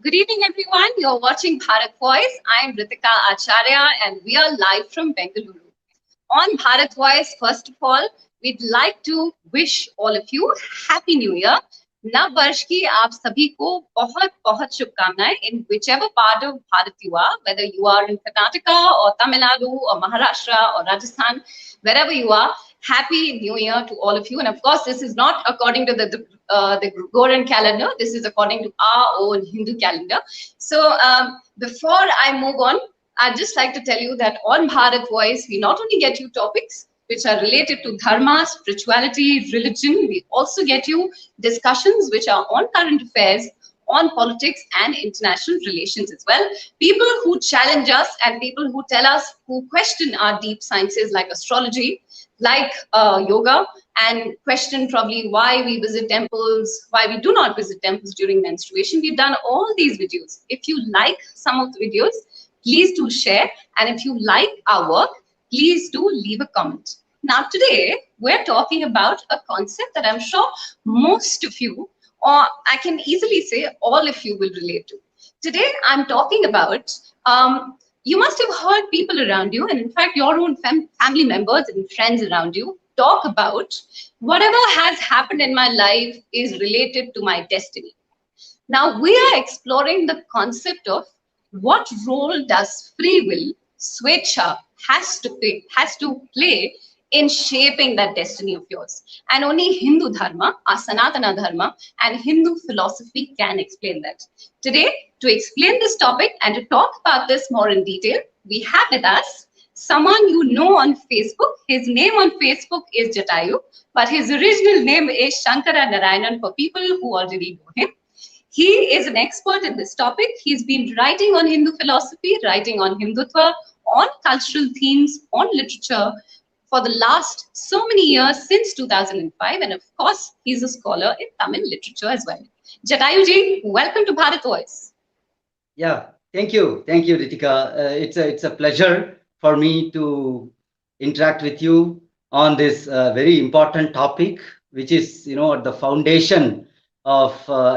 Good evening, everyone. You're watching Bharat Voice. I'm Ritika Acharya, and we are live from Bengaluru. On Bharat Voice, first of all, we'd like to wish all of you Happy New Year. नव वर्ष की आप सभी को बहुत बहुत शुभकामनाएं in whichever part of Bharat you are, whether you are in Karnataka or Tamil Nadu or Maharashtra or Rajasthan, wherever you are. Happy New Year to all of you. And of course, this is not according to the Gregorian calendar. This is according to our own Hindu calendar. So before I move on, I'd just like to tell you that on Bharat Voice, we not only get you topics which are related to dharma, spirituality, religion, we also get you discussions which are on current affairs, on politics and international relations as well. People who challenge us and people who tell us, who question our deep sciences like astrology, like yoga, and question probably why we visit temples, why we do not visit temples during menstruation. We've done all these videos. If you like some of the videos, please do share. And if you like our work, please do leave a comment. Now, today, we're talking about a concept that I'm sure most of you, or I can easily say all of you, will relate to. Today, I'm talking about, you must have heard people around you, and in fact, your own family members and friends around you talk about whatever has happened in my life is related to my destiny. Now, we are exploring the concept of what role does free will, Swecha, has to play in shaping that destiny of yours. And only Hindu Dharma, our Sanatana Dharma, and Hindu philosophy can explain that. Today, to explain this topic and to talk about this more in detail, we have with us someone you know on Facebook. His name on Facebook is Jataayu, but his original name is Shankara Narayanan for people who already know him. He is an expert in this topic. He's been writing on Hindu philosophy, writing on Hindutva, on cultural themes, on literature for the last so many years since 2005. And of course, he's a scholar in Tamil literature as well. Jataayu ji, welcome to Bharat Voice. Yeah, thank you, Ritika. It's a pleasure for me to interact with you on this very important topic, which is at the foundation of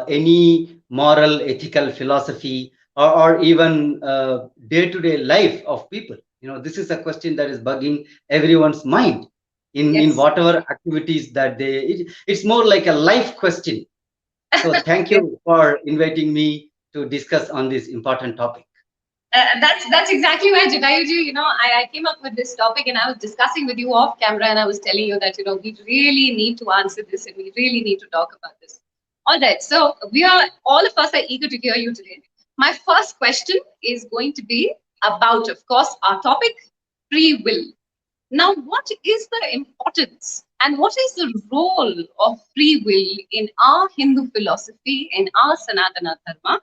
any moral, ethical philosophy, or even day-to-day life of people. This is a question that is bugging everyone's mind in Yes. whatever activities that it's more like a life question. So thank you for inviting me to discuss on this important topic. That's exactly why, Jataayu ji, I came up with this topic and I was discussing with you off camera and I was telling you that, we really need to answer this and we really need to talk about this. All right, so all of us are eager to hear you today. My first question is going to be about, of course, our topic, free will. Now, what is the importance and what is the role of free will in our Hindu philosophy, in our Sanatana Dharma,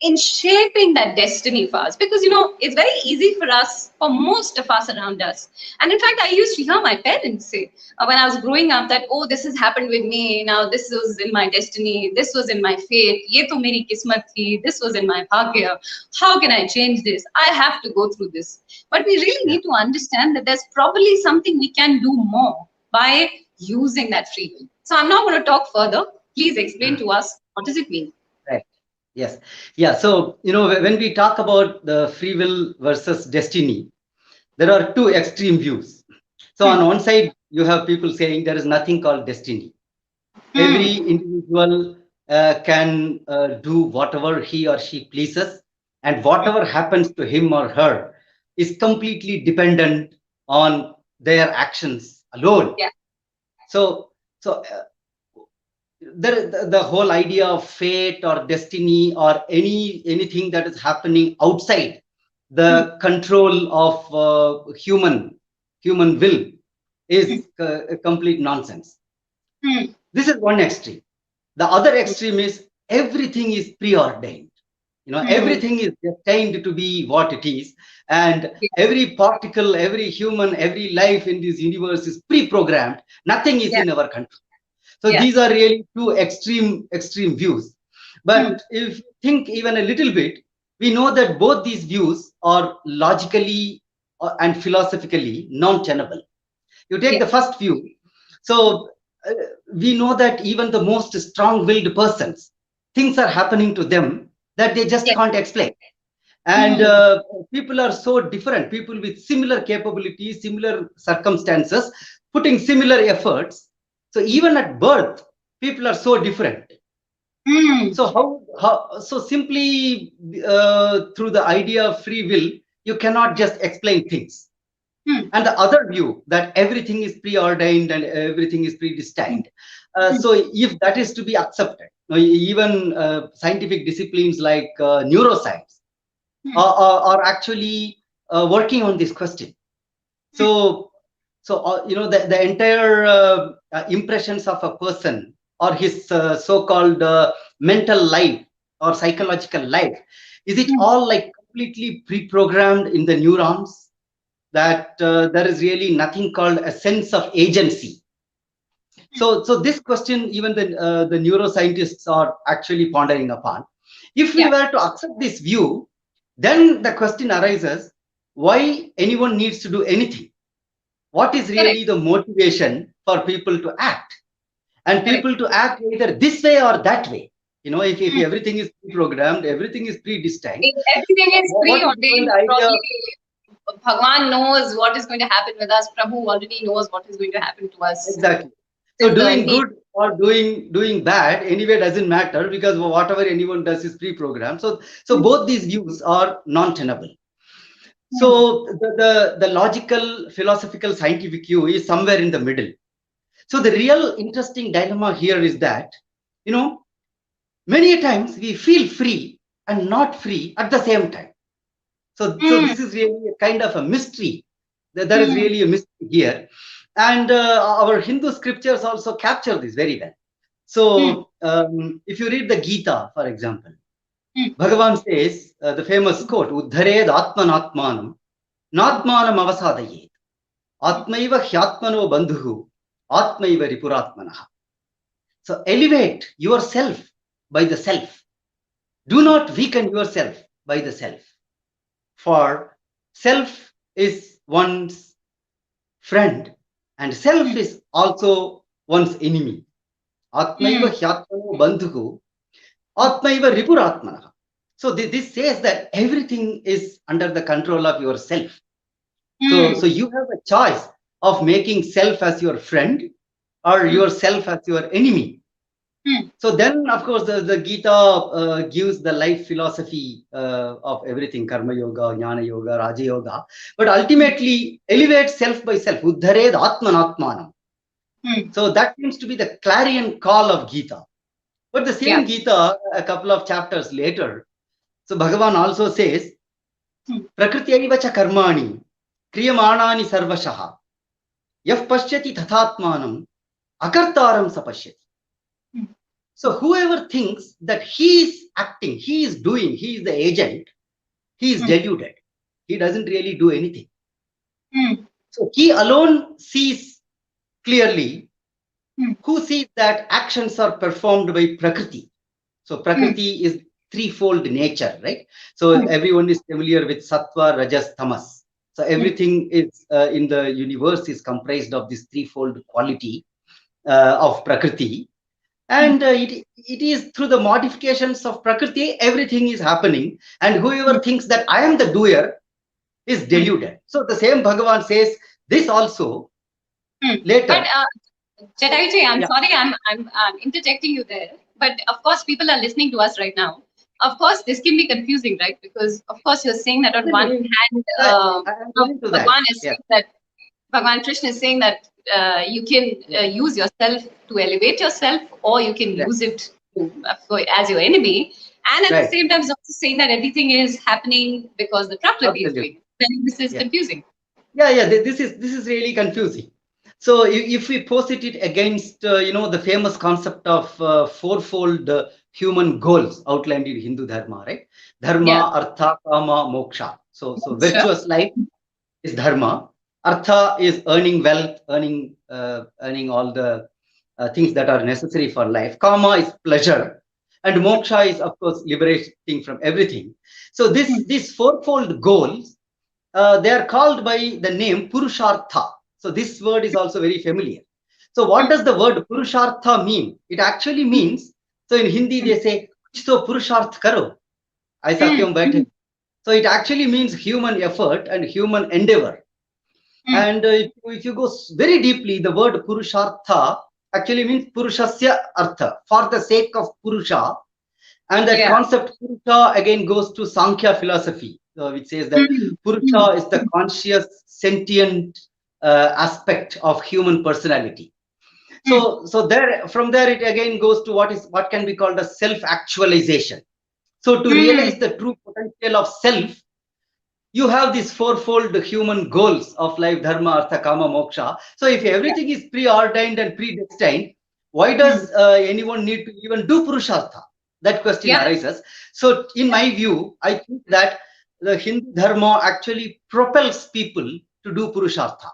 in shaping that destiny for us? Because, it's very easy for us, for most of us around us. And in fact, I used to hear my parents say when I was growing up that, oh, this has happened with me. Now, this was in my destiny. This was in my fate. Ye to meri kismat thi. This was in my bhagya. How can I change this? I have to go through this. But we really need to understand that there's probably something we can do more by using that free will. So I'm not going to talk further. Please explain to us, what does it mean? Right. Yes. Yeah. So, when we talk about the free will versus destiny, there are two extreme views. So on one side, you have people saying there is nothing called destiny. Every individual can do whatever he or she pleases, and whatever happens to him or her is completely dependent on their actions alone. Yeah. So the whole idea of fate or destiny or anything that is happening outside the control of human will is a complete nonsense. This is one extreme. The other extreme is everything is preordained. Everything is destined to be what it is, and every particle, every human, every life in this universe is pre-programmed. Nothing is in our control. So these are really two extreme views. But if you think even a little bit, we know that both these views are logically and philosophically non-tenable. You take the first view. So we know that even the most strong-willed persons, things are happening to them that they just Yes. can't explain. And people are so different. People with similar capabilities, similar circumstances, putting similar efforts. So even at birth, people are so different. So so simply through the idea of free will, you cannot just explain things. And the other view that everything is preordained and everything is predestined. So if that is to be accepted, even scientific disciplines like neuroscience are actually working on this question. So, the entire impressions of a person or his so-called mental life or psychological life, is it all like completely pre-programmed in the neurons, that there is really nothing called a sense of agency? So this question, even the neuroscientists are actually pondering upon. If we were to accept this view, then the question arises, why anyone needs to do anything? What is really the motivation for people to act? And people to act either this way or that way. If everything is pre-programmed, everything is predestined. If everything is What is preordained, the idea? probably Bhagwan knows what is going to happen with us. Prabhu already knows what is going to happen to us. Exactly. So doing good or doing bad anyway doesn't matter, because whatever anyone does is pre-programmed. So both these views are non-tenable. So the logical, philosophical, scientific view is somewhere in the middle. So the real interesting dilemma here is that, many times we feel free and not free at the same time. So this is really a kind of a mystery. There is really a mystery here. And our Hindu scriptures also capture this very well. So if you read the Gita, for example, Bhagavan says the famous quote, Uddhared Atmanatmanam, Natmanam Avasadayet, Atmaiva Hyatmano Bandhu, Atmaiva Ripuratmanaha. So elevate yourself by the self. Do not weaken yourself by the self. For self is one's friend and self is also one's enemy. Atmaiva Hyatmano Bandhu, Atmaiva Ripuratmanaha. So this says that everything is under the control of yourself. So you have a choice of making self as your friend or yourself as your enemy. So then, of course, the Gita gives the life philosophy of everything, Karma Yoga, Jnana Yoga, Raja Yoga, but ultimately elevates self by self, Uddhared Atmanatmanam. So that seems to be the clarion call of Gita. But the same Gita, a couple of chapters later, so Bhagavan also says, Prakriti cha karmani, kriyamanani sarvashaha, yaf pashyati tathatmanam, akartaram sapashyati. So whoever thinks that he is acting, he is doing, he is the agent, he is deluded. He doesn't really do anything. So he alone sees clearly, who sees that actions are performed by Prakriti. So Prakriti is threefold nature, right? So everyone is familiar with Sattva, Rajas, Tamas. So everything is in the universe is comprised of this threefold quality of Prakriti. And it is through the modifications of Prakriti, everything is happening. And whoever thinks that I am the doer is deluded. So the same Bhagavan says this also later. But Jataayu, I'm sorry, I'm interjecting you there. But of course, people are listening to us right now. Of course, this can be confusing, right? Because of course, you're saying that on one hand, Bhagavan is saying that Bhagavan Krishna is saying that you can use yourself to elevate yourself, or you can use it as your enemy. And at the same time, he's also saying that everything is happening because the Prakriti is doing it. Then this is confusing. Yeah. This is really confusing. So if we posit it against, the famous concept of fourfold human goals outlined in Hindu Dharma, right? Dharma, Artha, Kama, Moksha. So virtuous life is Dharma. Artha is earning wealth, earning all the things that are necessary for life. Kama is pleasure. And Moksha is, of course, liberating from everything. So these fourfold goals, they are called by the name Purushartha. So this word is also very familiar. So what does the word Purushartha mean? It actually means, so in Hindi they say, so Purusharth karo. I sakyam baithe. So it actually means human effort and human endeavor. And if you go very deeply, the word purushartha actually means purushasya artha, for the sake of purusha. And that Yeah. concept purusha again goes to Sankhya philosophy, which says that purusha is the conscious, sentient aspect of human personality. So there, from there, it again goes to what can be called a self-actualization. So to realize the true potential of self, you have these fourfold human goals of life: dharma, artha, kama, moksha. So if Yeah. everything is preordained and predestined, why does anyone need to even do purushartha? That question Yeah. arises. So in my view, I think that the Hindu dharma actually propels people to do purushartha,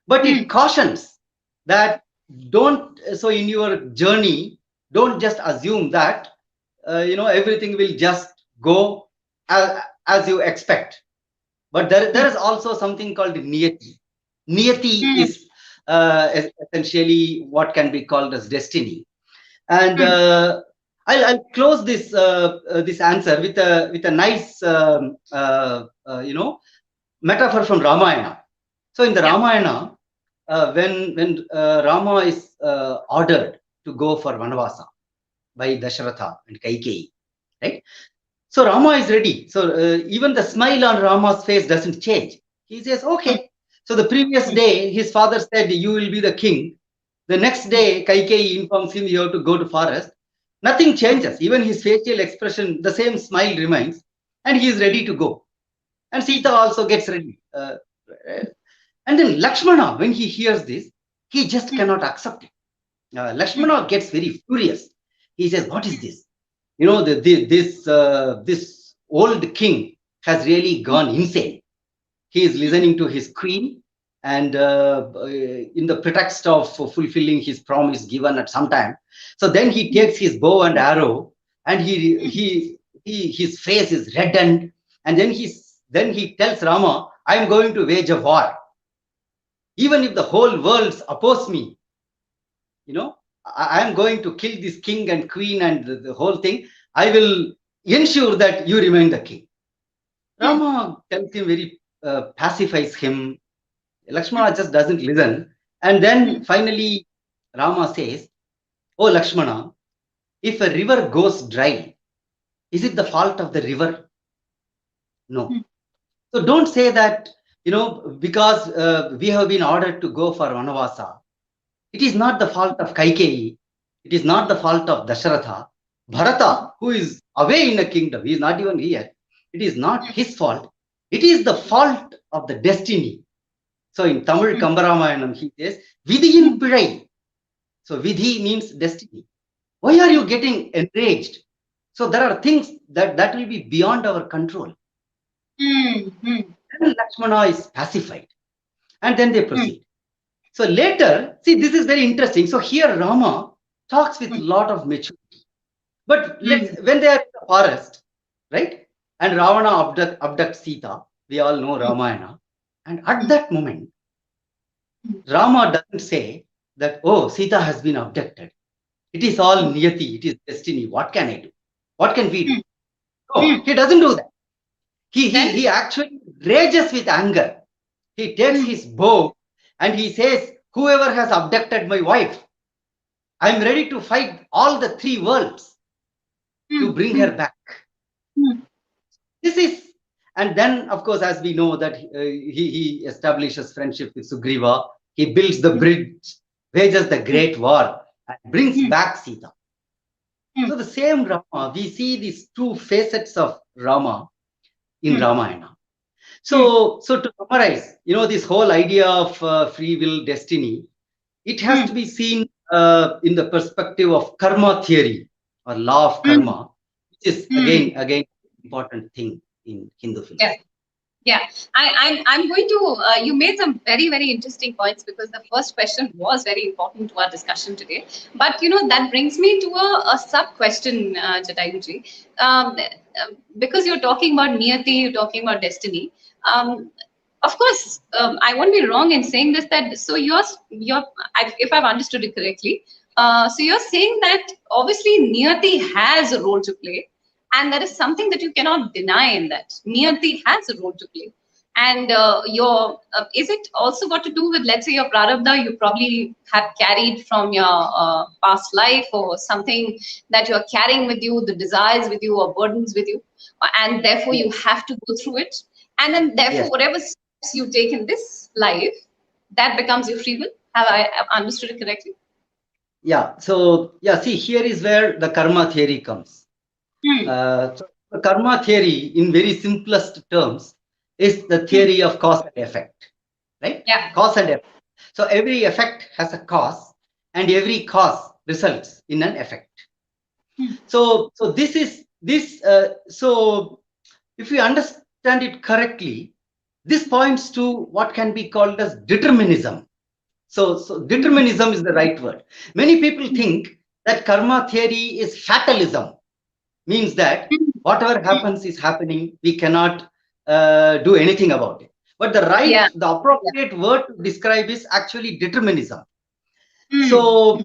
but it cautions that don't. So in your journey, don't just assume that everything will just go as you expect. But there is also something called niyati. Niyati is essentially what can be called as destiny. And I'll close this answer with a nice metaphor from Ramayana. So in the Yeah. Ramayana, when Rama is ordered to go for Vanavasa by Dasharatha and Kaikeyi, right? So Rama is ready. So even the smile on Rama's face doesn't change. He says, okay. So the previous day, his father said, you will be the king. The next day, Kaikeyi informs him you have to go to forest. Nothing changes. Even his facial expression, the same smile remains, and he is ready to go. And Sita also gets ready. And then Lakshmana, when he hears this, he just cannot accept it. Lakshmana gets very furious. He says, what is this? This old king has really gone insane. He is listening to his queen, and in the pretext of fulfilling his promise given at some time. So then he takes his bow and arrow, and his face is reddened, and then he tells Rama, I am going to wage a war. Even if the whole world oppose me, I am going to kill this king and queen and the whole thing. I will ensure that you remain the king. Rama tells him, very pacifies him. Lakshmana just doesn't listen. And then finally, Rama says, oh, Lakshmana, if a river goes dry, is it the fault of the river? No. So don't say that, because we have been ordered to go for Vanavasa. It is not the fault of Kaikeyi. It is not the fault of Dasharatha. Bharata, who is away in a kingdom, he is not even here. It is not his fault. It is the fault of the destiny. So in Tamil Kambaramayanam, he says, Vidhiyin Pizhai. So Vidhi means destiny. Why are you getting enraged? So there are things that will be beyond our control. And Lakshmana is pacified. And then they proceed. So later, see, this is very interesting. So here Rama talks with a lot of maturity. But when they are in the forest, right? And Ravana abducts Sita, we all know Ramayana. And at that moment, Rama doesn't say that, oh, Sita has been abducted. It is all niyati, it is destiny. What can I do? What can we do? No, he doesn't do that. He actually rages with anger. He takes his bow and he says, whoever has abducted my wife, I'm ready to fight all the three worlds to bring her back. This is, and then of course, as we know that he establishes friendship with Sugriva, he builds the bridge, wages the great war, and brings back Sita. So the same Rama, we see these two facets of Rama in Ramayana. So to summarize, this whole idea of free will, destiny, it has to be seen in the perspective of karma theory or law of karma, which is again important thing in Hindu philosophy. Yeah, I'm going to. You made some very, very interesting points because the first question was very important to our discussion today. But that brings me to a sub question, Jatayuji. Because you're talking about niyati, you're talking about destiny. Of course, I won't be wrong in saying this. That so if I've understood it correctly, so you're saying that obviously niyati has a role to play, and there is something that you cannot deny in that. Niyati has a role to play. And your is it also got to do with, let's say, your prarabdha you probably have carried from your past life, or something that you're carrying with you, the desires with you or burdens with you, and therefore you have to go through it, and then therefore Yes. whatever steps you take in this life, that becomes your free will. Have I understood it correctly? Yeah. So yeah, see, here is where the karma theory comes. Hmm. So the karma theory, in very simplest terms, is the Hmm. theory of cause and effect, right? Yeah. Cause and effect. So every effect has a cause, and every cause results in an effect. Hmm. So this is this. So if we understand it correctly, this points to what can be called as determinism. So Hmm. determinism is the right word. Many people think that karma theory is fatalism, means that Hmm. whatever happens is happening. We cannot do anything about it. But Yeah. the Yeah. appropriate word to describe is actually determinism. Hmm. So,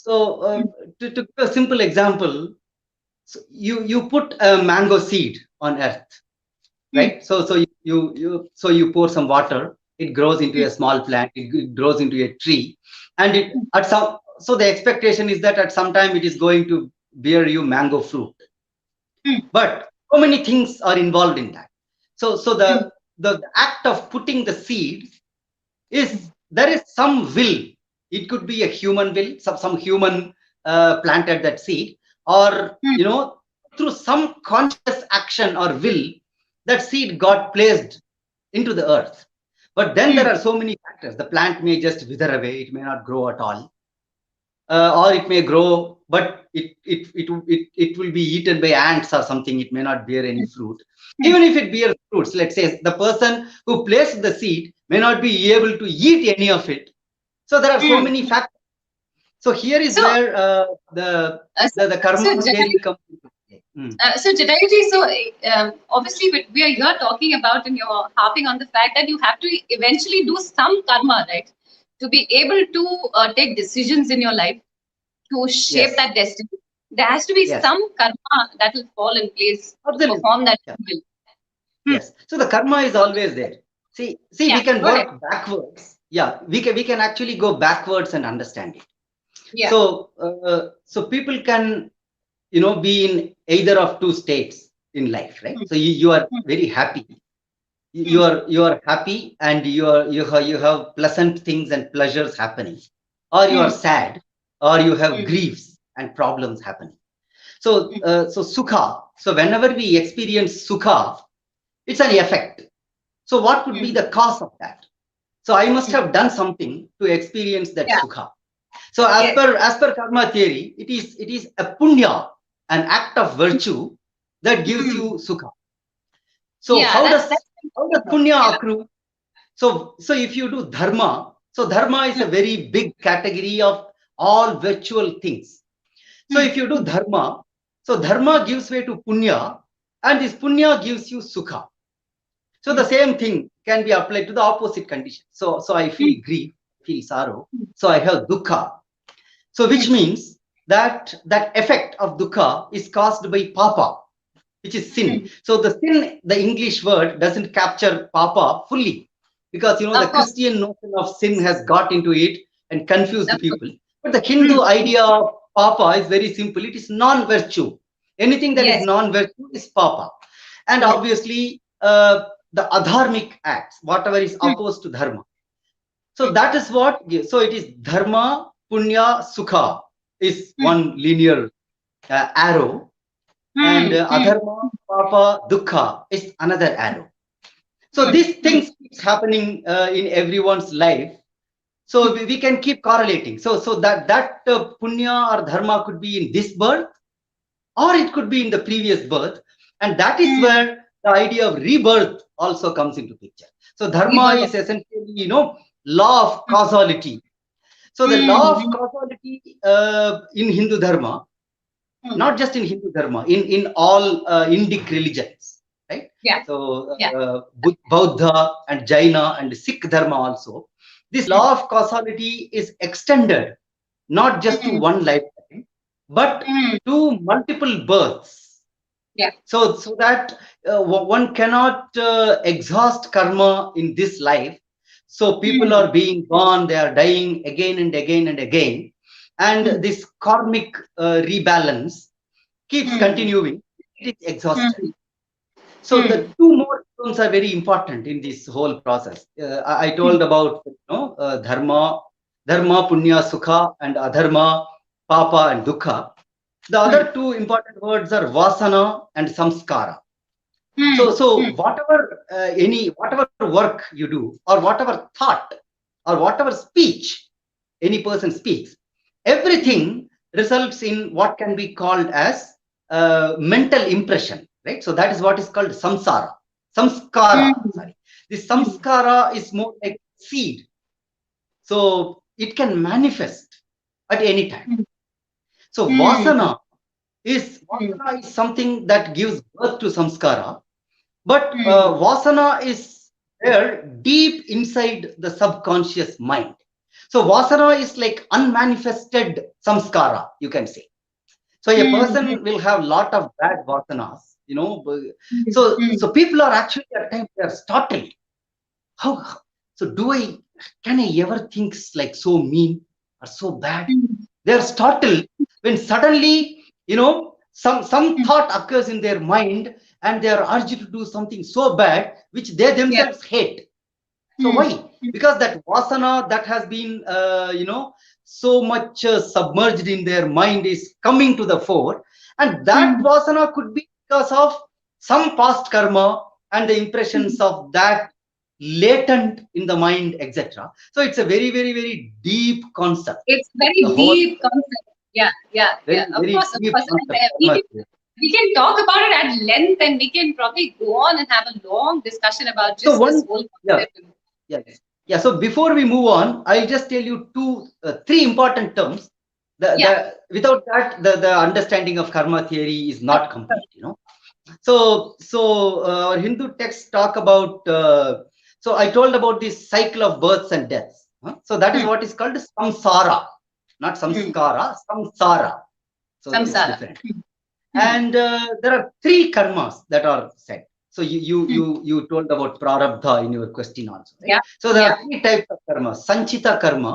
to give a simple example, so you put a mango seed on earth, Hmm. right? So you pour some water, it grows into a small plant, it grows into a tree, and it at some so the expectation is that at some time it is going to bear you mango fruit. Hmm. But so many things are involved in that. So Hmm. the act of putting the seed is, there is some will. It could be a human will, some human planted that seed, or Hmm. through some conscious action or will, that seed got placed into the earth. But then there Hmm. are so many factors. The plant may just wither away, it may not grow at all, or it may grow, but it will be eaten by ants or something. It may not bear any fruit. Hmm. Even if it bears fruits, let's say the person who placed the seed may not be able to eat any of it. So there are so Hmm. many factors. So here is So, where the, uh, so, the the karma so theory Jataayu, comes into play. Mm. Jataayu ji, so obviously we are here talking about, and you're harping on the fact that you have to eventually do some karma, right? To be able to take decisions in your life, to shape Yes, that destiny. There has to be yes, some karma that will fall in place to absolutely. perform that Yeah. will. Hmm. Yes. So the karma is always there. See, we Yeah, can go ahead. work backwards. Yeah, we can actually go backwards and understand it. Yeah. So people can be in either of two states in life, right? Hmm. So you are Hmm. very happy. Hmm. You are happy, and you have pleasant things and pleasures happening, or you are Hmm. sad, or you have Hmm. griefs and problems happening. So sukha. So whenever we experience sukha, it's an effect. So what could be Hmm. the cause of that? So I must Hmm. have done something to experience that Yeah. sukha. So Yes. as per karma theory, it is a punya, an act of virtue that gives Hmm. you sukha. So Yeah, how does that's how does important. punya Yeah. accrue? So if you do dharma, so dharma is Hmm. a very big category of all virtual things. So Hmm. if you do dharma, so dharma gives way to punya, and this punya gives you sukha. So the Hmm. same thing can be applied to the opposite condition. So I Hmm. feel grief, feel sorrow. So I have dukkha. So Hmm. which means that effect of dukkha is caused by papa, which is sin. Hmm. So the sin, the English word doesn't capture papa fully, because the Of course. Christian notion of sin has got into it and confused the Of course. people. But the Hmm. Hindu idea of papa is very simple. It is non-virtue. Anything that is Yes. non-virtue is papa. And Hmm. obviously, the adharmic acts, whatever is Hmm. opposed to dharma. So Hmm. that is what. So it is dharma, punya, sukha is Hmm. one linear arrow, and Hmm. Hmm. adharma, papa, dukkha is another arrow. So Hmm. these Hmm. things keeps happening in everyone's life. So we can keep correlating. So that punya or dharma could be in this birth, or it could be in the previous birth, and that is Hmm. where the idea of rebirth also comes into picture. So dharma Rebirth. is essentially law of causality. So the Hmm. law of Hmm. causality in Hindu dharma, Hmm. not just in Hindu dharma, in all Indic religions, right? Yeah. So Yeah. Buddha and Jaina and Sikh dharma also, this Hmm. law of causality is extended not just to Hmm. one lifetime, but Hmm. to multiple births. Yeah. So that one cannot exhaust karma in this life. So people Hmm. are being born, they are dying again and again and again, and Hmm. this karmic rebalance keeps Hmm. continuing. It is exhausted. Hmm. So Hmm. the two more terms are very important in this whole process. I Hmm. told about dharma, punya, sukha, and adharma, papa, and dukkha. The Hmm. other two important words are vasana and samskara. Hmm. So Hmm. whatever work you do, or whatever thought, or whatever speech any person speaks, Hmm. everything results in what can be called as mental impression, right? So that is what is called samskara. Hmm. Sorry, this Hmm. samskara is more like seed, so it can manifest at any time. Hmm. So Hmm. Hmm. vasana is something that gives birth to samskara. But Hmm. vasana is there deep inside the subconscious mind. So vasana is like unmanifested samskara, you can say. So a Hmm. Hmm. person will have lot of bad vasanas, you know. Hmm. So people are actually at times they are startled. How so can I ever think like so mean or so bad? Hmm. They are startled when suddenly, some Hmm. thought occurs in their mind, and they are urged to do something so bad which they Yeah. themselves hate. So Hmm. why? Because that vasana that has been, so much submerged in their mind is coming to the fore, and that Hmm. vasana could be because of some past karma and the impressions Hmm. of that latent in the mind, etc. So it's a very, very, very deep concept. It's The very whole deep concept. Yeah, yeah, yeah. very, very Of deep course. And, concept. we can talk about it at length, and we can probably go on and have a long discussion about So just this one, whole yeah, concept. yes. Yeah. So before we move on, I'll just tell you three important terms. Yeah. Without that, the understanding of karma theory is Sure, not sure. complete. So our Hindu texts talk about. So I told about this cycle of births and deaths. Huh? So that is Hmm. what is called samsara, not Hmm. samskara, samsara. So it's Samsara. different. Hmm. Hmm. And there are three karmas that are said. So you Hmm. you you told about prarabdha in your question also, right? Yeah. So there Yeah. are three types of karma: sanchita karma,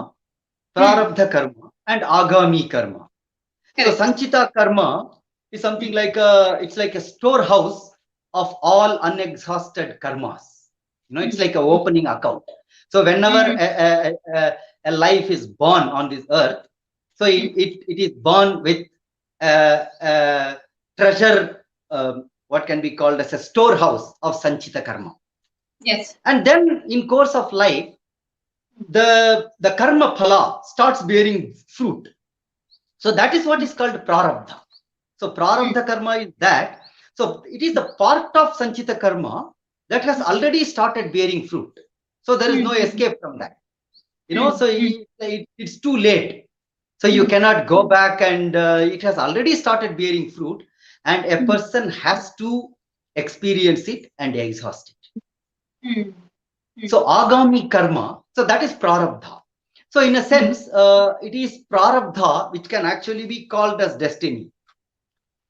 Hmm. prarabdha karma, and agami karma. So Correct. sanchita karma is something Hmm. like it's like a storehouse of all unexhausted karmas. It's Hmm. like a opening account. So whenever Hmm. a life is born on this earth, so Hmm. it is born with treasure, what can be called as a storehouse of sanchita karma. Yes. And then in course of life, the karma phala starts bearing fruit. So that is what is called prarabdha. So Hmm. prarabdha karma is that. So it is the part of sanchita karma that has already started bearing fruit. So there is Hmm. no Hmm. escape from that. Hmm. So Hmm. it's too late. So you Hmm. cannot go back, and it has already started bearing fruit, and a Hmm. person has to experience it and exhaust it. Hmm. Hmm. So agami karma, so that is prarabdha. So in a Hmm. sense, it is prarabdha which can actually be called as destiny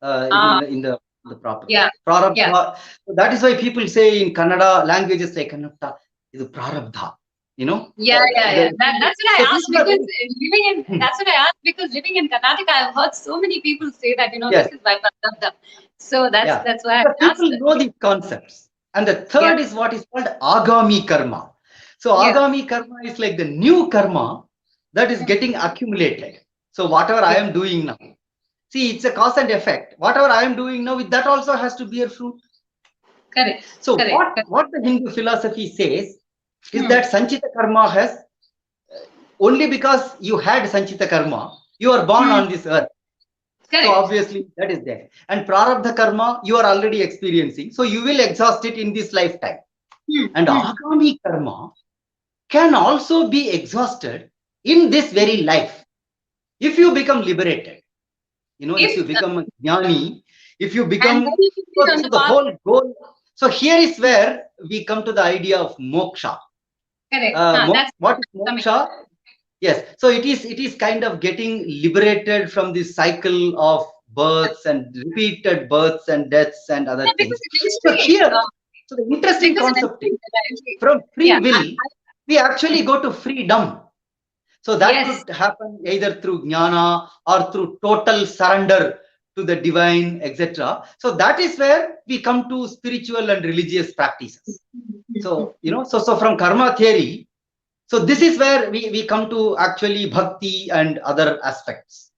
Ah. in the proper Yeah. Yeah. prarabdha. So that is why people say in Kannada, languages like Kannada, is prarabdha. You know, Yeah, yeah, yeah. That's what so I asked people are because very, living in hmm, that's what I asked because living in Karnataka, I've heard so many people say that this yes, is by Pratapda. So that's yeah. that's why Because I asked people it. know these concepts. And the Yeah, third is what is called agami karma. So yeah, agami karma is like the new karma that is mm, getting accumulated. So whatever I yeah. am doing now, see, it's a cause and effect. Whatever I am doing now, that also has to bear fruit. Correct, So correct, correct. what the Hindu philosophy says is Hmm. that Sanchita karma has only because you had Sanchita karma, you are born Hmm. on this earth. So Correct. obviously that is there. And prarabdha karma, you are already experiencing. So you will exhaust it in this lifetime. Hmm. And Hmm. agami karma can also be exhausted in this very life. If you become liberated, if you If become a jnani, if you and then become, you can be so on this the is the path. whole goal. So here is where we come to the idea of moksha. Correct. That's What is coming. moksha? Yes. So it is kind of getting liberated from this cycle of births and repeated births and deaths and other Yeah, things. because So eventually, here, so the interesting concept is from free yeah, will, we actually go to freedom. So that yes, could happen either through jnana or through total surrender to the divine, etc. So that is where we come to spiritual and religious practices. So, so from karma theory, so this is where we come to actually bhakti and other aspects.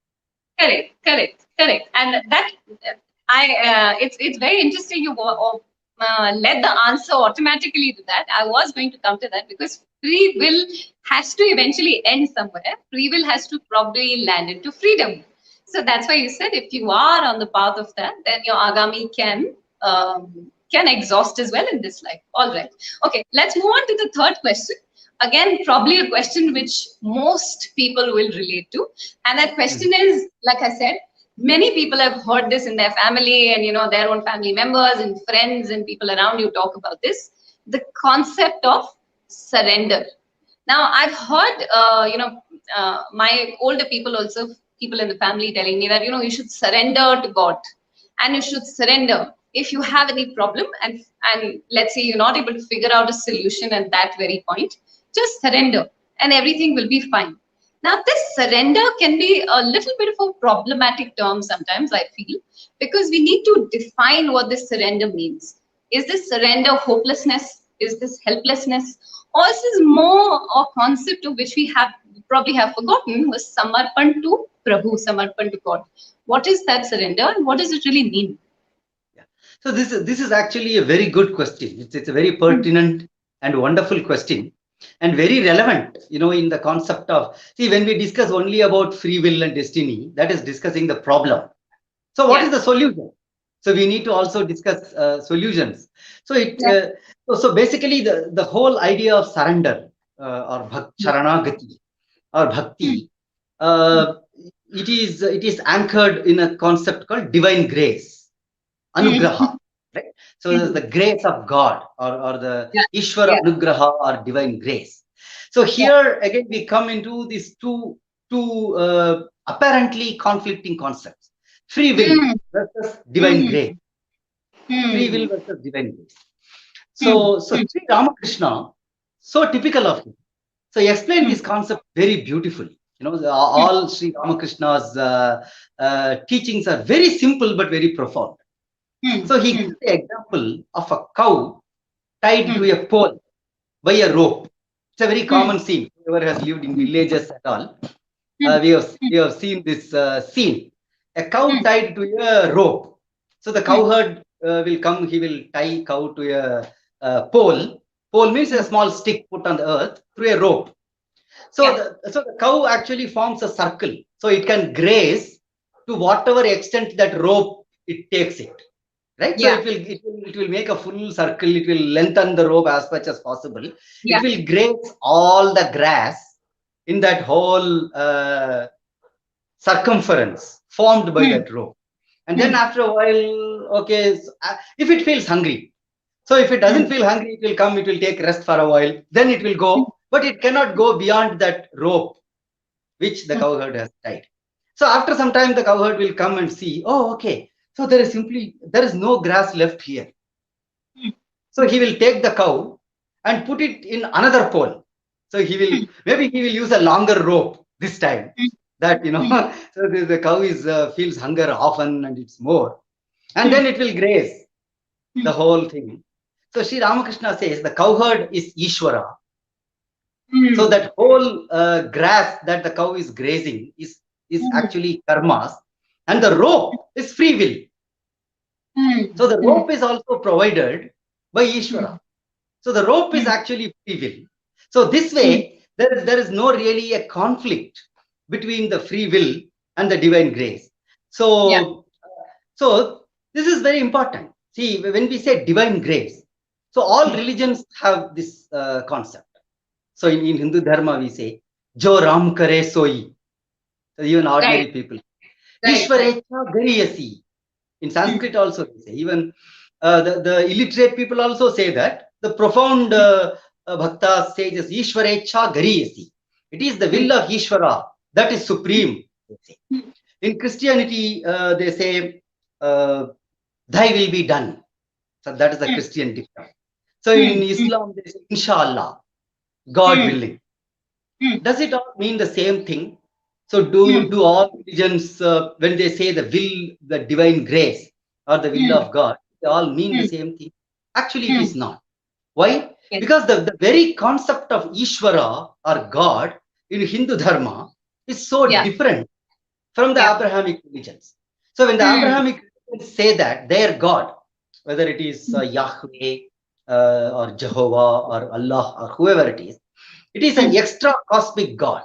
correct. And that it's very interesting. You led the answer automatically to that. I was going to come to that because free will has to eventually end somewhere. Free will has to probably land into freedom. So that's why you said if you are on the path of that, then your agami can exhaust as well in this life. All right. Okay. Let's move on to the third question. Again, probably a question which most people will relate to. And that question is, like I said, many people have heard this in their family and their own family members and friends and people around you talk about this. The concept of surrender. Now, I've heard, my older people also, people in the family telling me that, you should surrender to God and you should surrender if you have any problem and let's say you're not able to figure out a solution at that very point, just surrender and everything will be fine. Now, this surrender can be a little bit of a problematic term sometimes, I feel, because we need to define what this surrender means. Is this surrender hopelessness? Is this helplessness? Or is this more a concept of which we have probably have forgotten was samarpan to Prabhu, samarpan to God. What is that surrender and what does it really mean? Yeah. So this is actually a very good question. It's a very pertinent and wonderful question and very relevant, in the concept of, see, when we discuss only about free will and destiny, that is discussing the problem. So what is the solution? So we need to also discuss solutions. So so basically the whole idea of surrender or sharanagati or bhakti, uh, it is anchored in a concept called divine grace, anugraha, right? So there's the grace of God or the Ishvara anugraha or divine grace. So here again we come into these two apparently conflicting concepts: free will versus divine grace. Free will versus divine grace. So Sri Ramakrishna, so typical of him. So he explained this concept very beautifully. All Sri Ramakrishna's teachings are very simple but very profound. So he gives the example of a cow tied to a pole by a rope. It's a very common scene. Whoever has lived in villages at all, we have seen this scene. A cow tied to a rope. So the cowherd will come. He will tie cow to a pole. Pole means a small stick put on the earth through a rope. So the cow actually forms a circle. So it can graze to whatever extent that rope it takes it. Right? So it will make a full circle. It will lengthen the rope as much as possible. It will graze all the grass in that whole circumference formed by that rope. And then after a while, okay, so, if it feels hungry. So if it doesn't feel hungry, it will come, it will take rest for a while. Then it will go, but it cannot go beyond that rope which the cowherd has tied. So after some time, the cowherd will come and see, oh, okay. So there is no grass left here. So he will take the cow and put it in another pole. So maybe he will use a longer rope this time. That so the cow feels hunger often and it's more, and then it will graze the whole thing. So Sri Ramakrishna says the cowherd is Ishvara. So that whole grass that the cow is grazing is actually karmas, and the rope is free will. So the rope is also provided by Ishvara. So the rope is actually free will. So this way, there is no really a conflict between the free will and the divine grace. So this is very important. See, when we say divine grace, so all religions have this concept. So in Hindu Dharma, we say, Jo Ram Kare Soi. So even ordinary people. Ishvarecha Gariyasi. In Sanskrit also, we say. Even the illiterate people also say that. The profound bhaktas say this, Ishvarecha Gariyasi. It is the will of Ishvara that is supreme. In Christianity, they say, thy will be done. So that is the Christian difference. So in Islam, they say, inshallah, God willing. Does it all mean the same thing? So do all religions, when they say the will, the divine grace or the will of God, they all mean the same thing? Actually, it is not. Why? Yes. Because the very concept of Ishvara or God in Hindu Dharma is so different from the Abrahamic religions. So when the Abrahamic religions say that their God, whether it is Yahweh or Jehovah or Allah or whoever it is an extra cosmic God.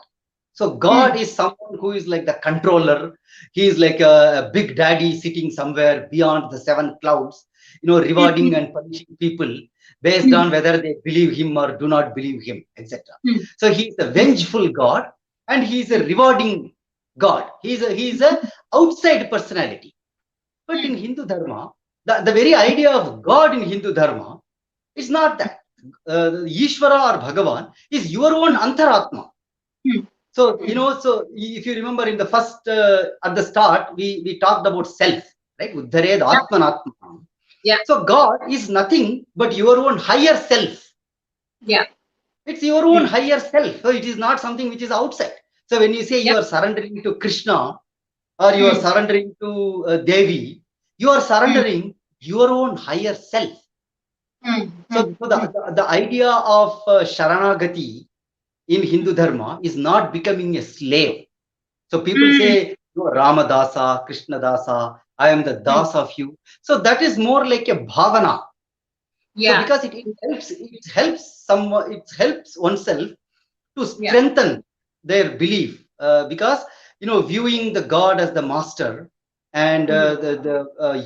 So God is someone who is like the controller. He is like a big daddy sitting somewhere beyond the seven clouds, rewarding and punishing people based on whether they believe him or do not believe him, etc. So he is a vengeful God and he is a rewarding God. He is a outside personality. But in Hindu Dharma, the very idea of God in Hindu Dharma is not that. Ishvara or Bhagavan is your own Antaratma. So, so if you remember in the first, at the start, we talked about self, right? Uddhared Atmanatma. Yeah. So God is nothing but your own higher self. Yeah. It's your own higher self. So it is not something which is outside. So when you say you are surrendering to Krishna or you are surrendering to Devi, you are surrendering your own higher self. So the idea of Sharanagati in Hindu Dharma is not becoming a slave. So people say, Ramadasa, Krishna Dasa, I am the Das of you. So that is more like a bhavana. So because it helps oneself to strengthen their belief. Because viewing the God as the master and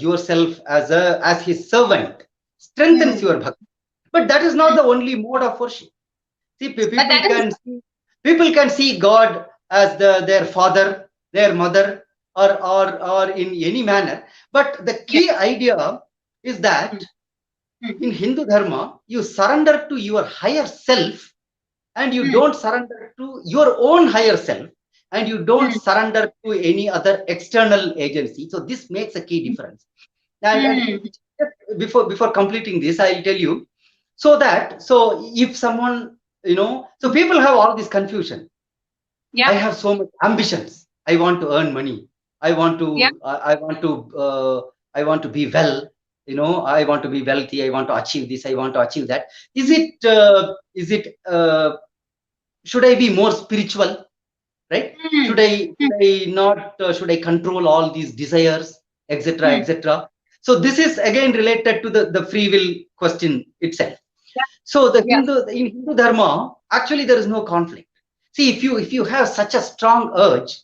yourself as his servant strengthens your bhakti. But that is not the only mode of worship. See, people can see God as their father, their mother, or in any manner. But the key idea is that in Hindu Dharma, you surrender to your higher self, and you don't surrender to your own higher self, and you don't surrender to any other external agency. So this makes a key difference. And before completing this, I'll tell you. So if someone, so people have all this confusion. I have so much ambitions. I want to earn money. I want to be well. I want to be wealthy. I want to achieve this. I want to achieve that. Is it should I be more spiritual, right? Should I control all these desires, etc.? So this is again related to the free will question itself. So in Hindu Dharma, actually there is no conflict. See, if you have such a strong urge,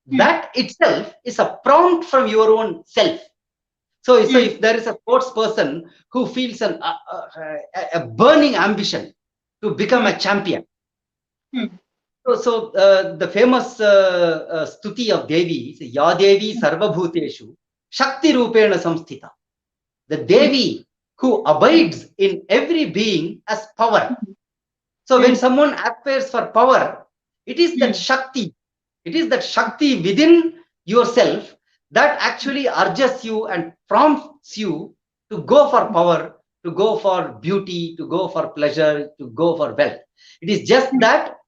that itself is a prompt from your own self. So if there is a sports person who feels a burning ambition to become a champion, so the famous stuti of Devi is Ya Devi Sarvabhuteshu Shakti Rupena Samsthita. The Devi who abides in every being as power. So when someone aspires for power, it is that Shakti. It is that Shakti within yourself that actually urges you and prompts you to go for power, to go for beauty, to go for pleasure, to go for wealth. It is just that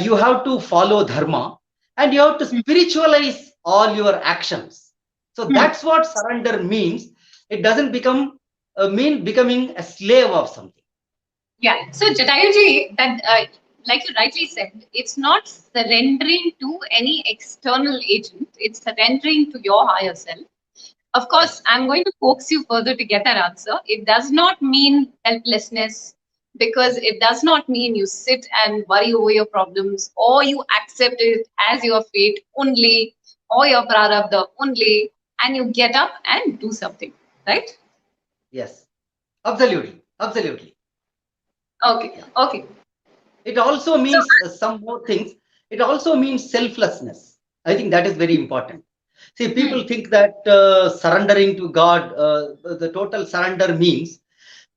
you have to follow dharma and you have to spiritualize all your actions. So that's what surrender means. It doesn't mean becoming a slave of something. Yeah. So Jatayuji, that like you rightly said, it's not surrendering to any external agent. It's surrendering to your higher self. Of course, I'm going to coax you further to get that answer. It does not mean helplessness, because it does not mean you sit and worry over your problems, or you accept it as your fate only, or your prarabdha only, and you get up and do something, right? Yes, absolutely. Absolutely. Okay. Okay. It also So, means some more things. It also means selflessness. I think that is very important. See, people think that surrendering to God, the total surrender means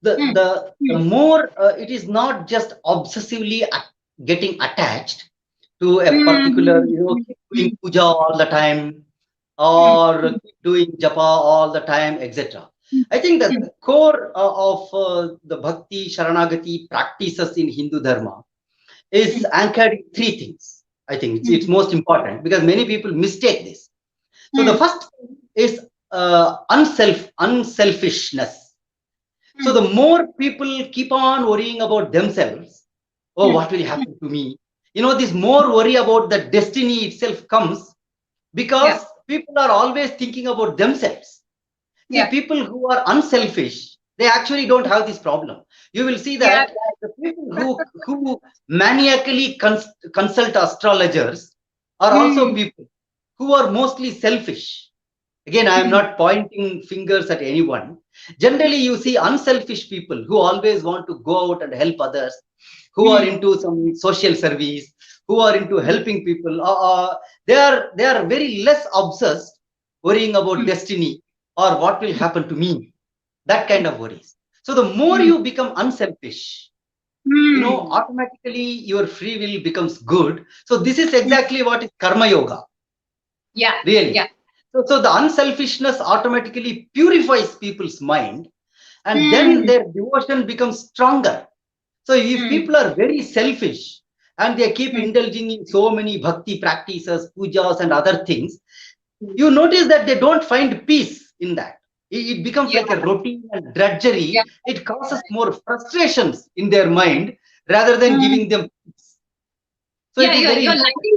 the more it is not just obsessively getting attached to a particular, keep doing puja all the time, mm, or mm, keep doing japa all the time, etc. mm, I think that mm, the core of the bhakti sharanagati practices in Hindu Dharma is mm, anchored in three things. I think it's mm, most important because many people mistake this. So the mm, first thing is unselfishness. So mm, the more people keep on worrying about themselves, oh, mm, what will happen to me? This more worry about the destiny itself comes yeah, because people are always thinking about themselves. See, yeah, people who are unselfish, they actually don't have this problem. You will see yeah. that the people who maniacally consult astrologers are also Mm, people who are mostly selfish. Again, I am mm, not pointing fingers at anyone. Generally, you see unselfish people who always want to go out and help others, who are mm, into some social service, who are into mm, helping people. They are very less obsessed worrying about mm, destiny or what will happen to me. That kind mm, of worries. So the more mm, you become unselfish, mm, automatically your free will becomes good. So this is mm. exactly what is karma yoga, Yeah, really. yeah. So the unselfishness automatically purifies people's mind, and then Mm, their devotion becomes stronger. So if mm, people are very selfish and they keep mm, indulging in so many bhakti practices, pujas, and other things, mm. you notice that they don't find peace in that. It becomes Yeah, like a routine and yeah. drudgery. It causes more frustrations in their mind rather than Mm. giving them peace. So Yeah, it is very important.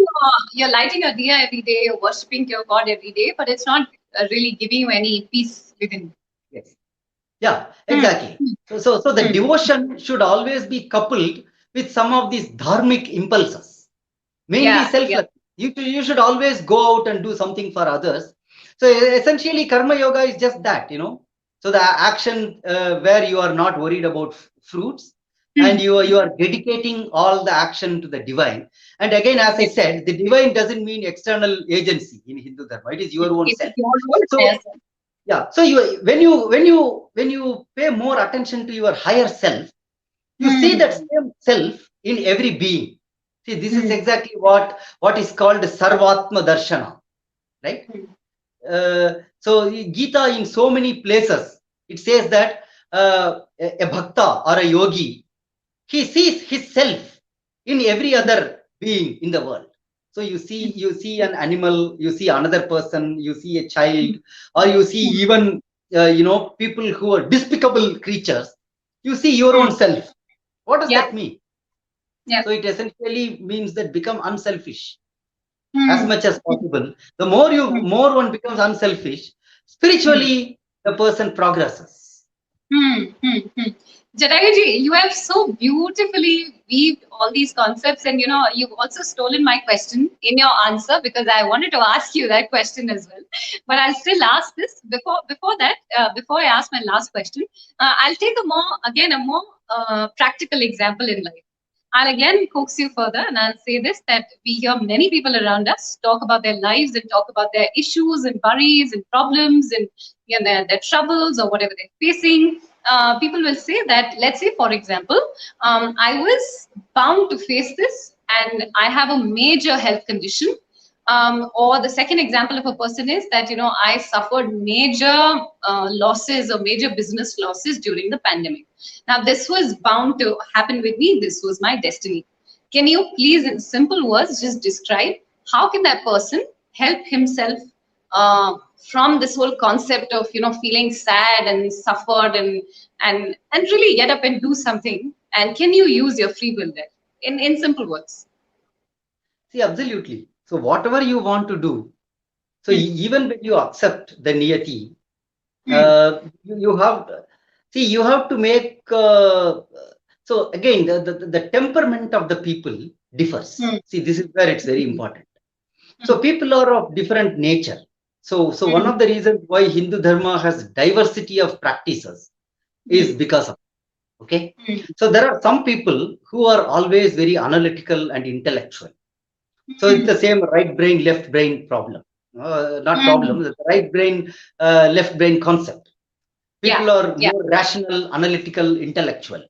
you're lighting a diya every day, you're worshiping your God every day, but it's not really giving you any peace within. Yes. Yeah, Mm, exactly. mm, So the mm. devotion should always be coupled with some of these dharmic impulses, mainly Yeah, yeah. selfless. You should always go out and do something for others. So essentially, karma yoga is just that. So the action where you are not worried about fruits, and Mm. you are dedicating all the action to the divine. And again, as I Yeah. said, the divine doesn't mean external agency in Hindu Dharma. It is your own It's self. your own So self. yeah, so when you pay more attention to your higher self, you see that Mm, same self in every being. See, this is mm, exactly what is called Sarvatma Darshana, right? mm, So Gita in so many places it says that a bhakta or a yogi, he sees his self in every other being in the world. So you see an animal, you see another person, you see a child, or you see mm, even people who are despicable creatures. You see your own mm. self. What does Yeah, that mean? yeah. So it essentially means that become unselfish as Mm, much as mm, possible. The more mm, one becomes unselfish, mm. spiritually the person progresses. Hmm, hmm, hmm. Jatayuji, you have so beautifully weaved all these concepts, and you've also stolen my question in your answer because I wanted to ask you that question as well. But I'll still ask this before that. Before I ask my last question, I'll take a more practical example in life. I'll again coax you further, and I'll say this: that we hear many people around us talk about their lives and talk about their issues and worries and problems and their troubles or whatever they're facing. People will say that, let's say, for example, I was bound to face this and I have a major health condition. Or the second example of a person is that, I suffered major losses or major business losses during the pandemic. Now, this was bound to happen with me. This was my destiny. Can you please, in simple words, just describe how can that person help himself uh, from this whole concept of feeling sad and suffered and really get up and do something? And can you use your free will there? In simple words. See, absolutely. So whatever you want to do, so Hmm, even when you accept the niyati, hmm, you have you have to make so again the temperament of the people differs. hmm, See, this is where it's very hmm, important. hmm, So people are of different nature. So one hmm, of the reasons why Hindu Dharma has diversity of practices is hmm, because of, okay. hmm, So there are some people who are always very analytical and intellectual. So it's hmm, the same right brain, left brain problem. Not hmm. problem, the right brain, left brain concept. Yeah, People are yeah, more rational, analytical, intellectual.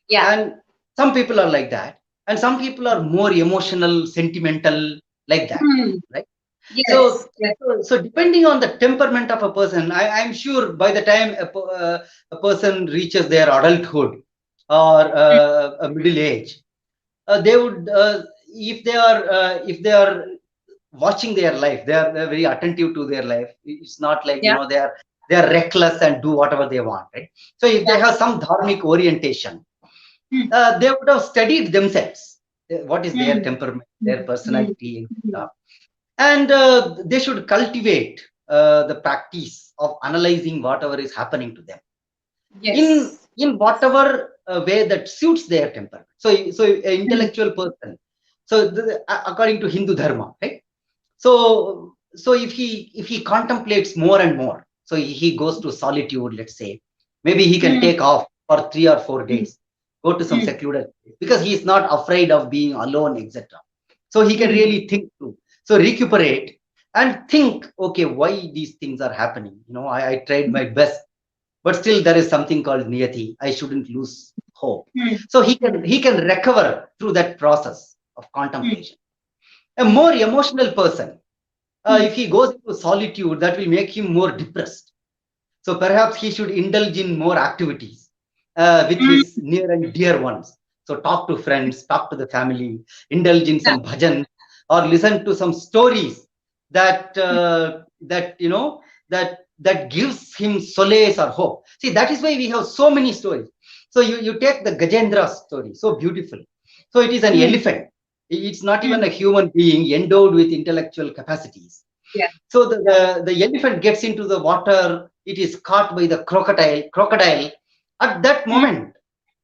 yeah. And some people are like that. And some people are more emotional, sentimental, like that. Hmm, Right? Yes. So, Yes. so depending on the temperament of a person, I'm sure by the time a person reaches their adulthood or a middle age, they would, if they are watching their life, they're very attentive to their life. It's not like, Yeah. they are reckless and do whatever they want, right? So if they Yeah. have some dharmic orientation, Hmm. they would have studied themselves, what is their Hmm. temperament, their Hmm. Hmm. personality, Hmm. etc. And they should cultivate the practice of analyzing whatever is happening to them in Yes. whatever way that suits their temperament. So an Hmm. intellectual person, so according to Hindu dharma, right? So if he contemplates more and more, so he goes to solitude, let's say, maybe he can Hmm. take off for 3 or 4 days, go to some Hmm. secluded place, because he is not afraid of being alone, etc. So he can Hmm. really think through, so recuperate and think, okay, why these things are happening. I tried my best, but still there is something called niyati. I shouldn't lose hope. Hmm. So he can Hmm. he can recover through that process of Hmm. contemplation. A more emotional person, Hmm. if he goes into solitude, that will make him more depressed. So perhaps he should indulge in more activities with Hmm. his near and dear ones. So talk to friends, talk to the family, indulge in Yeah. some bhajan, or listen to some stories that that gives him solace or hope. See, that is why we have so many stories. So you take the Gajendra story, so beautiful. So it is an Hmm. elephant. It's not even Hmm. a human being endowed with intellectual capacities. Yeah. So the elephant gets into the water. It is caught by the crocodile. At that Hmm. moment,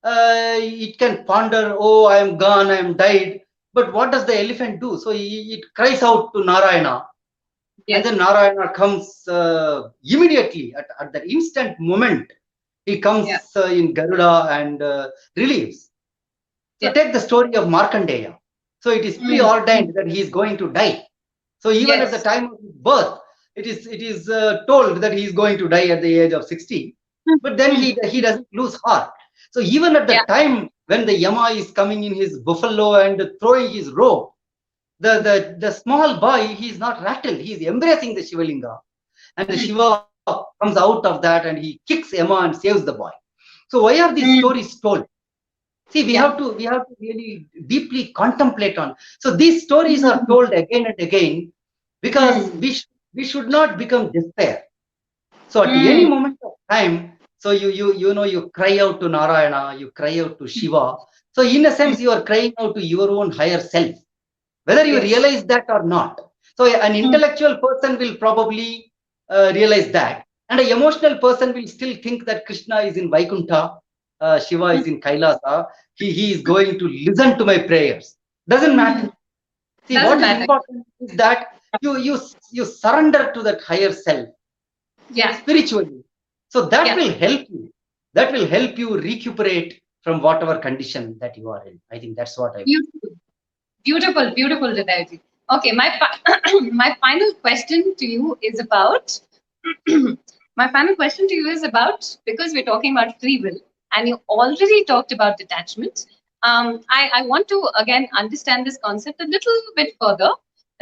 it can ponder, oh, I am gone, I am died. But what does the elephant do? So it cries out to Narayana, and Yes. then Narayana comes immediately at that instant moment. He Yeah. comes in Garuda and relieves. So Yeah. take the story of Markandeya. So it is Hmm. Hmm. preordained that he is going to die. So even at the Yes. time of his birth, it is told that he is going to die at the age of 60. Hmm. But then Hmm. he doesn't lose heart. So even at the Yeah. time when the Yama is coming in his buffalo and throwing his rope, the small boy, he is not rattled. He is embracing the Shivalinga, and the Hmm. Shiva comes out of that and he kicks Yama and saves the boy. So why are these Hmm. stories told? See, we Yeah. have to we have to really deeply contemplate on. So these stories are Hmm. told again and again because Hmm. we should not become despair. So at any Hmm. moment of time, so you cry out to Narayana, you cry out to Shiva. So in a Hmm. sense, you are crying out to your own higher self, whether you Yes. realize that or not. So an Hmm. intellectual person will probably realize that, and an emotional person will still think that Krishna is in Vaikuntha, Shiva Hmm. is in Kailasa. He is going to listen to my prayers. Doesn't Hmm. matter. See, Doesn't what is matter. important is that you surrender to that higher self Yeah. spiritually. So that Yeah. will help you. That will help you recuperate from whatever condition that you are in. I think that's what I. Beautiful. Beautiful. Beautiful, Jataayu. Okay. My final question to you is about. My final question to you is about, because we're talking about free will and you already talked about detachment. I want to again understand this concept a little bit further.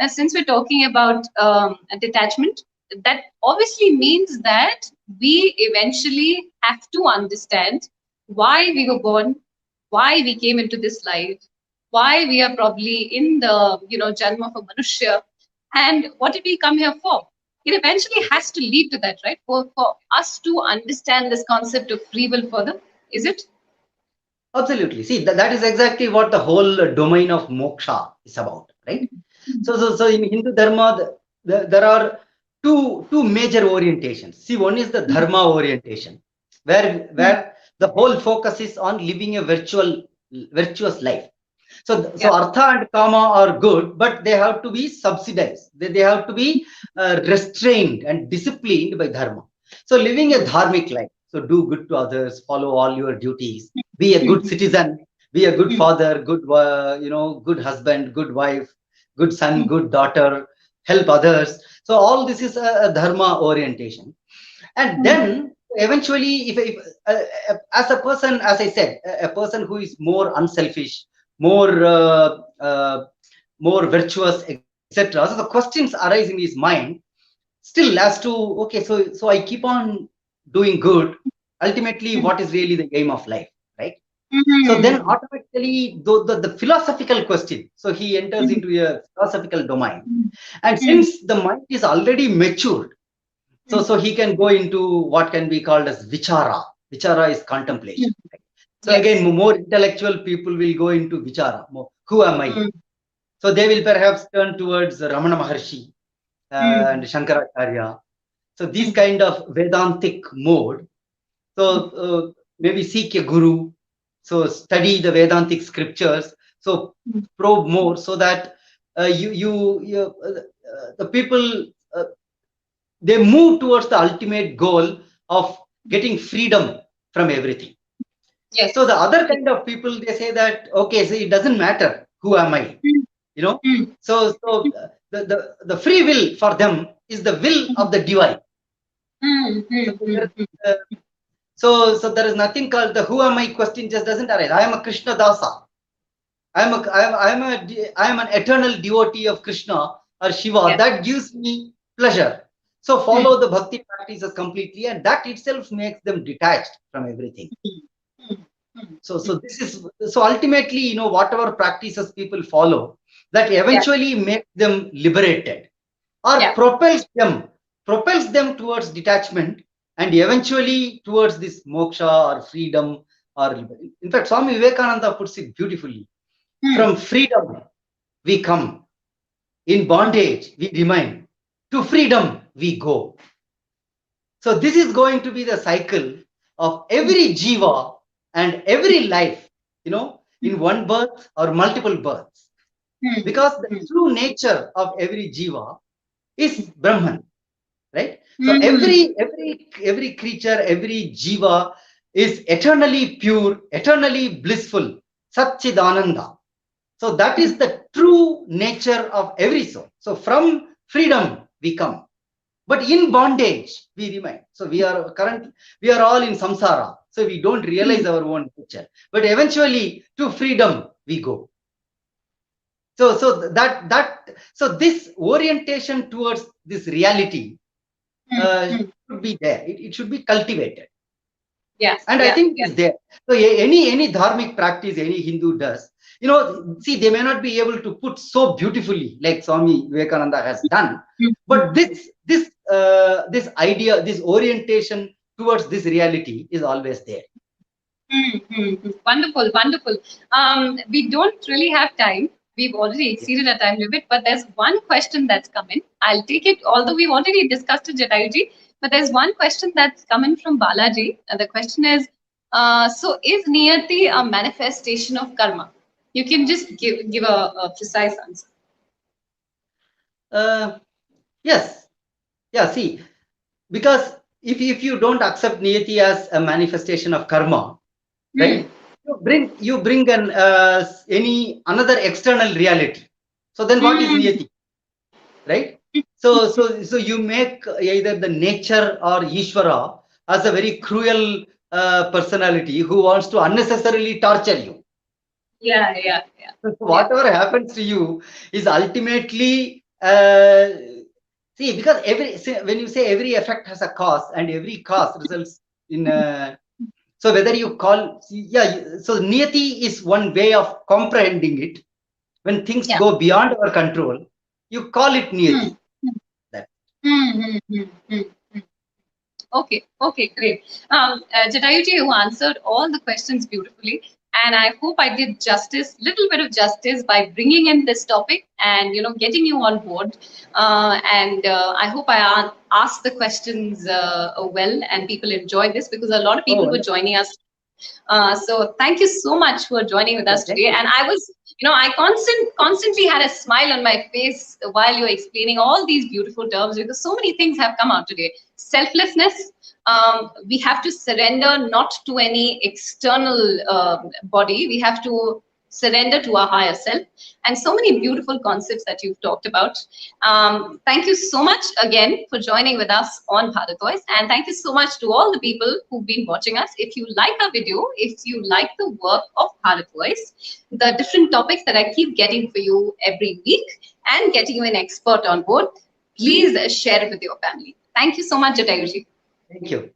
Since we're talking about detachment, that obviously means that we eventually have to understand why we were born, why we came into this life, why we are probably in the janma of a manushya, and what did we come here for. It eventually has to lead to that, right? For us to understand this concept of free will further, is it? Absolutely. See, that is exactly what the whole domain of moksha is about, right? So in Hindu Dharma, there are two major orientations. See, one is the Dharma orientation, where the whole focus is on living a virtuous life. So Yeah. artha and kama are good, but they have to be subsidized. They have to be restrained and disciplined by dharma. So living a dharmic life. So do good to others, follow all your duties, be a good citizen, be a good father, good husband, good wife, good son, good daughter, help others. So all this is a dharma orientation. And then eventually, if as a person, as I said, a person who is more unselfish, more uh, more virtuous, etc., etc. So the questions arise in his mind still as to, okay, so I keep on doing good. Ultimately, what is really the aim of life, right? So then Mm-hmm. automatically the philosophical question, so he enters into a philosophical domain. And Mm-hmm. since the mind is already matured, so he can go into what can be called as vichara. Vichara is contemplation. Right? So again, Yes. more intellectual people will go into vichara. Who am I? Mm-hmm. So they will perhaps turn towards Ramana Maharshi and Mm-hmm. Shankaracharya. So these kind of Vedantic mode. So maybe seek a guru. So study the Vedantic scriptures. So probe more so that the people they move towards the ultimate goal of getting freedom from everything. So the Yes. other kind of people, they say that, okay, so it doesn't matter who am I, you know. Mm-hmm. The free will for them is the will of the divine. So there, Mm-hmm. uh, so there is nothing called the who am I question just doesn't arise. I am a Krishna Dasa. I am an eternal devotee of Krishna or Shiva. Yes. That gives me pleasure. So follow the bhakti practices completely, and that itself makes them detached from everything. So this is, so ultimately, whatever practices people follow, that Yeah. eventually makes them liberated or Yeah. propels them towards detachment and eventually towards this moksha or freedom or liberty. In fact, Swami Vivekananda puts it beautifully. From freedom we come, in bondage we remain, to freedom we go. So this is going to be the cycle of every jiva and every life, in one birth or multiple births. Because the true nature of every jiva is Brahman, right? So Mm-hmm. every creature, every jiva is eternally pure, eternally blissful, Satchidananda. So that is the true nature of every soul. So from freedom we come, but in bondage we remain. So we are all in samsara. So we don't realize our own nature, but eventually to freedom we go. So this orientation towards this reality should be there. It should be cultivated, Yes. and I Yeah. think it Yeah. is there. So any dharmic practice any Hindu does, see, they may not be able to put so beautifully like Swami Vivekananda has done, but this idea, this orientation towards this reality is always there. Wonderful, wonderful. We don't really have time. We've already Yeah. exceeded our time limit, but there's one question that's come in. I'll take it, although we've already discussed it, Jatayuji. But there's one question that's come in from Balaji. And the question is, so is niyati a manifestation of karma? You can just give a precise answer. Uh, yes. Yeah. See, because if you don't accept niyati as a manifestation of karma, Hmm. right? You bring an any another external reality. So then what is Hmm. niyati, right? So you make either the nature or Ishvara as a very cruel personality who wants to unnecessarily torture you. Yeah, yeah, yeah, So yeah. whatever happens to you is ultimately, see, because when you say every effect has a cause and every cause results in so whether you call, yeah, so niyati is one way of comprehending it. When things Yeah. go beyond our control, you call it Hmm. niyati. That. Hmm. Hmm. Hmm. Hmm. Hmm. Okay, okay, great. Jatayuji, you answered all the questions beautifully, and I hope I did justice, little bit of justice, by bringing in this topic and getting you on board. And I hope I asked the questions well, and people enjoyed this because a lot of Oh, people were joining us. So thank you so much for joining with yeah, us thank today. you. And I was, I constantly had a smile on my face while you were explaining all these beautiful terms because so many things have come out today. Selflessness. We have to surrender not to any external body. We have to surrender to our higher self, and so many beautiful concepts that you've talked about. Thank you so much again for joining with us on Bharat Voice, and thank you so much to all the people who've been watching us. If you like our video, if you like the work of Bharat Voice, the different topics that I keep getting for you every week, and getting you an expert on board. Please share it with your family. Thank you so much, Jataayu ji. Thank you.